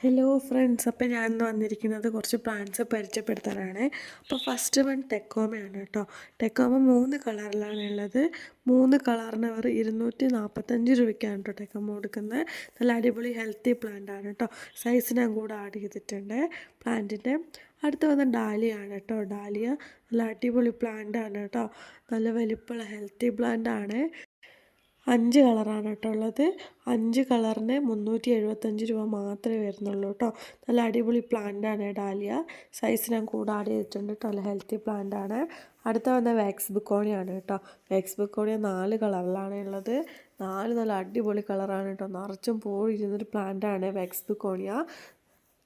Hello friends, അപ്പോൾ ഞാൻ ഇന്ന് വന്നിരിക്കുന്നത് കുറച്ച് പ്ലാന്റ്സ് പരിചയപ്പെടുത്താനാണ്. അപ്പോൾ ഫസ്റ്റ് വൺ ടെക്കോമയാണ് കേട്ടോ. ടെക്കോമ 3 കളറിലാണ് ഉള്ളത്. 3 കളറിന് അവർ 245 രൂപയ്ക്കാണ് കേട്ടോ ടെക്കോമ കൊടുക്കുന്നത്. നല്ല അടിപൊളി ഹെൽത്തി പ്ലാന്റ് ആണ് കേട്ടോ. സൈസ് ഞാൻ കൂടെ ആഡ് ചെയ്തിട്ടുണ്ട് പ്ലാന്റിൻ്റെ. അടുത്ത് വന്ന ഡാലിയാണ് കേട്ടോ. ഡാലിയ നല്ല അടിപൊളി പ്ലാന്റ് ആണ് കേട്ടോ. നല്ല വലിപ്പമുള്ള ഹെൽത്തി പ്ലാന്റ് ആണ്. 5 കളറാണ് കേട്ടോ ഉള്ളത്. 5 കളറിന് 375 രൂപ മാത്രമേ വരുന്നുള്ളൂ കേട്ടോ. നല്ല അടിപൊളി പ്ലാന്റാണ് ഡാലിയ. സൈസ് ഞാൻ കൂടെ ആഡ് ചെയ്തിട്ടുണ്ട് കേട്ടോ. നല്ല ഹെൽത്തി പ്ലാന്റാണ്. അടുത്ത വന്ന വാക്സ് ബിക്കോണിയാണ് കേട്ടോ. വാക്സ് ബിക്കോണിയ 4 കളറിലാണ് ഉള്ളത്. 4 നല്ല അടിപൊളി കളറാണ് കേട്ടോ. നിറച്ചും പോയിരുന്നൊരു പ്ലാന്റാണ് വാക്സ് ബിക്കോണിയ.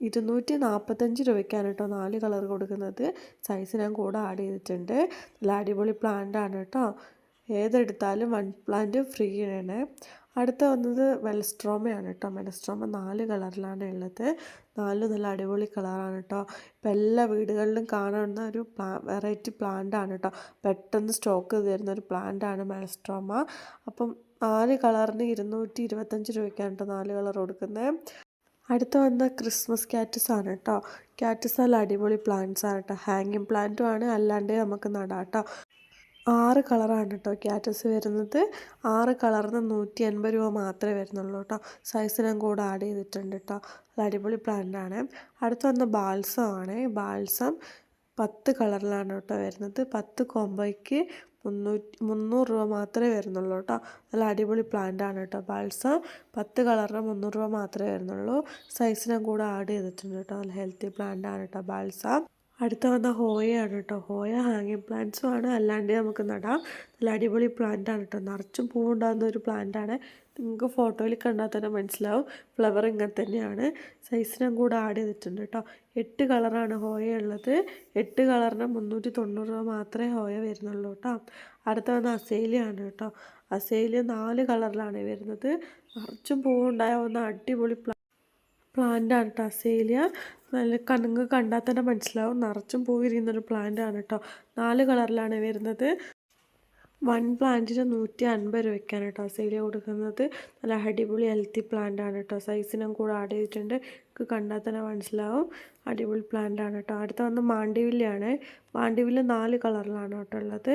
245 രൂപയ്ക്കാണ് കേട്ടോ 4 കളർ കൊടുക്കുന്നത്. സൈസ് ഞാൻ കൂടെ ആഡ് ചെയ്തിട്ടുണ്ട്. നല്ല അടിപൊളി പ്ലാന്റാണ് കേട്ടോ. ഏതെടുത്താലും 1 പ്ലാന്റ് ഫ്രീ ആണ്. അടുത്ത വന്നത് വെലസ്ട്രോമയാണ് കേട്ടോ. വെലസ്ട്രോമ 4 കളറിലാണ് ഉള്ളത്. 4 നല്ല അടിപൊളി കളറാണ് കേട്ടോ. ഇപ്പം എല്ലാ വീടുകളിലും കാണുന്ന ഒരു വെറൈറ്റി പ്ലാന്റ് ആണ് കേട്ടോ. പെട്ടെന്ന് സ്റ്റോക്ക് തരുന്ന ഒരു പ്ലാന്റ് ആണ് വെലസ്ട്രോമ. അപ്പം 4 കളറിന് 225 രൂപയ്ക്കാണ് കേട്ടോ 4 കളർ കൊടുക്കുന്നത്. അടുത്ത വന്ന ക്രിസ്മസ് ക്യാറ്റസ് ആണ് കേട്ടോ. ക്യാറ്റസ് നല്ല അടിപൊളി പ്ലാന്റ്സ് ആണ് കേട്ടോ. ഹാങ്ങിങ് പ്ലാന്റും ആണ്, അല്ലാണ്ട് നമുക്ക് നടാം കേട്ടോ. 6 കളറാണ് കേട്ടോ ക്യാറ്റസ് വരുന്നത്. 6 കളറിന് 180 രൂപ മാത്രമേ വരുന്നുള്ളൂ കേട്ടോ. സൈസ് ഞാൻ കൂടെ ആഡ് ചെയ്തിട്ടുണ്ട് കേട്ടോ. അത് അടിപൊളി പ്ലാന്റാണ്. അടുത്ത് വന്ന ബാൽസം ആണ്. ബാൽസം 10 കളറിലാണ് കേട്ടോ വരുന്നത്. 10 കോംബോയ്ക്ക് 300 രൂപ മാത്രമേ വരുന്നുള്ളൂ കേട്ടോ. നല്ല അടിപൊളി പ്ലാന്റാണ് കേട്ടോ. ബാൽസം 10 കളറിന് 300 രൂപ മാത്രമേ വരുന്നുള്ളൂ. സൈസ് ഞാൻ കൂടെ ആഡ് ചെയ്തിട്ടുണ്ട് കേട്ടോ. നല്ല ഹെൽത്തി പ്ലാന്റാണ് കേട്ടോ ബാൽസം. അടുത്ത വന്ന ഹോയയാണ് കേട്ടോ. ഹോയ ഹാങ്ങിങ് പ്ലാന്റ്സും ആണ്, അല്ലാണ്ട് നമുക്ക് നടാം. നല്ല അടിപൊളി പ്ലാന്റാണ് കേട്ടോ. നിറച്ചും പൂവുണ്ടാകുന്ന ഒരു പ്ലാന്റാണ്. നിങ്ങൾക്ക് ഫോട്ടോയിൽ കണ്ടാൽ തന്നെ മനസ്സിലാവും. ഫ്ലവർ ഇങ്ങനെ തന്നെയാണ്. സൈസ് ഞാൻ കൂടെ ആഡ് ചെയ്തിട്ടുണ്ട് കേട്ടോ. 8 കളറാണ് ഹോയ ഉള്ളത്. 8 കളറിന് 390 രൂപ മാത്രമേ ഹോയ വരുന്നുള്ളൂ കേട്ടോ. അടുത്ത വന്ന അസേലിയാണ് കേട്ടോ. അസേലിയ 4 കളറിലാണ് വരുന്നത്. നിറച്ചും പൂവുണ്ടാവുന്ന അടിപൊളി പ്ലാന്റാണ് കേട്ടോ അസേലിയ. നല്ല നിങ്ങൾക്ക് കണ്ടാൽ തന്നെ മനസ്സിലാവും. നിറച്ചും പൂവിരിയുന്നൊരു പ്ലാന്റാണ് കേട്ടോ. 4 കളറിലാണ് വരുന്നത്. 1 പ്ലാന്റിന് 150 രൂപയ്ക്കാണ് കേട്ടോ അസേലിയ കൊടുക്കുന്നത്. നല്ല അടിപൊളി ഹെൽത്തി പ്ലാന്റാണ് കേട്ടോ. സൈസിനും കൂടെ ആഡ് ചെയ്തിട്ടുണ്ട്. നിങ്ങൾക്ക് കണ്ടാൽ തന്നെ മനസ്സിലാവും. അടിപൊളി പ്ലാന്റാണ് കേട്ടോ. അടുത്ത വന്ന് മാണ്ടിവില്ലയാണ്. മാണ്ടിവില്ല 4 കളറിലാണ് കേട്ടോ ഉള്ളത്.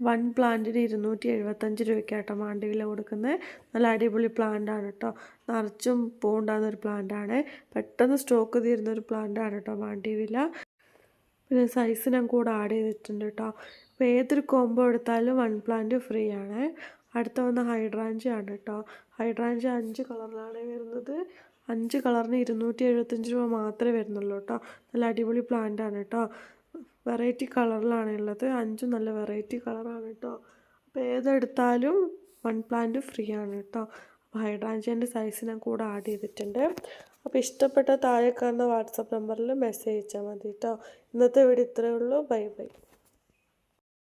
1 പ്ലാന്റിന് 275 രൂപയ്ക്കാട്ടോ മാണ്ടിവില്ല കൊടുക്കുന്നത്. നല്ല അടിപൊളി പ്ലാന്റാണ് കേട്ടോ. നിറച്ചും പൂവുണ്ടാകുന്ന ഒരു പ്ലാന്റാണ്. പെട്ടെന്ന് സ്റ്റോക്ക് തീരുന്നൊരു പ്ലാന്റാണ് കേട്ടോ മാണ്ടിവില്ല. പിന്നെ സൈസ് ഞാൻ കൂടെ ആഡ് ചെയ്തിട്ടുണ്ട് കേട്ടോ. അപ്പോൾ ഏതൊരു കോംബോ എടുത്താലും 1 പ്ലാന്റ് ഫ്രീ ആണ്. അടുത്ത വന്ന ഹൈഡ്രാഞ്ചി ആണ് കേട്ടോ. ഹൈഡ്രാഞ്ചി 5 കളറിലാണ് വരുന്നത്. 5 കളറിന് 275 രൂപ മാത്രമേ വരുന്നുള്ളൂ കേട്ടോ. നല്ല അടിപൊളി പ്ലാന്റാണ് കേട്ടോ. വെറൈറ്റി കളറിലാണ് ഉള്ളത്. 5 നല്ല വെറൈറ്റി കളറാണ് കേട്ടോ. അപ്പോൾ ഏതെടുത്താലും 1 പ്ലാന്റ് ഫ്രീ ആണ് കേട്ടോ. അപ്പോൾ ഹൈഡ്രാഞ്ചിൻ്റെ സൈസ് ഞാൻ കൂടെ ആഡ് ചെയ്തിട്ടുണ്ട്. അപ്പോൾ ഇഷ്ടപ്പെട്ട താഴെ കാണുന്ന വാട്സപ്പ് നമ്പറിൽ മെസ്സേജ് അയച്ചാൽ മതി കേട്ടോ. ഇന്നത്തെ വീഡിയോ ഇത്രയേ ഉള്ളൂ. Bye bye.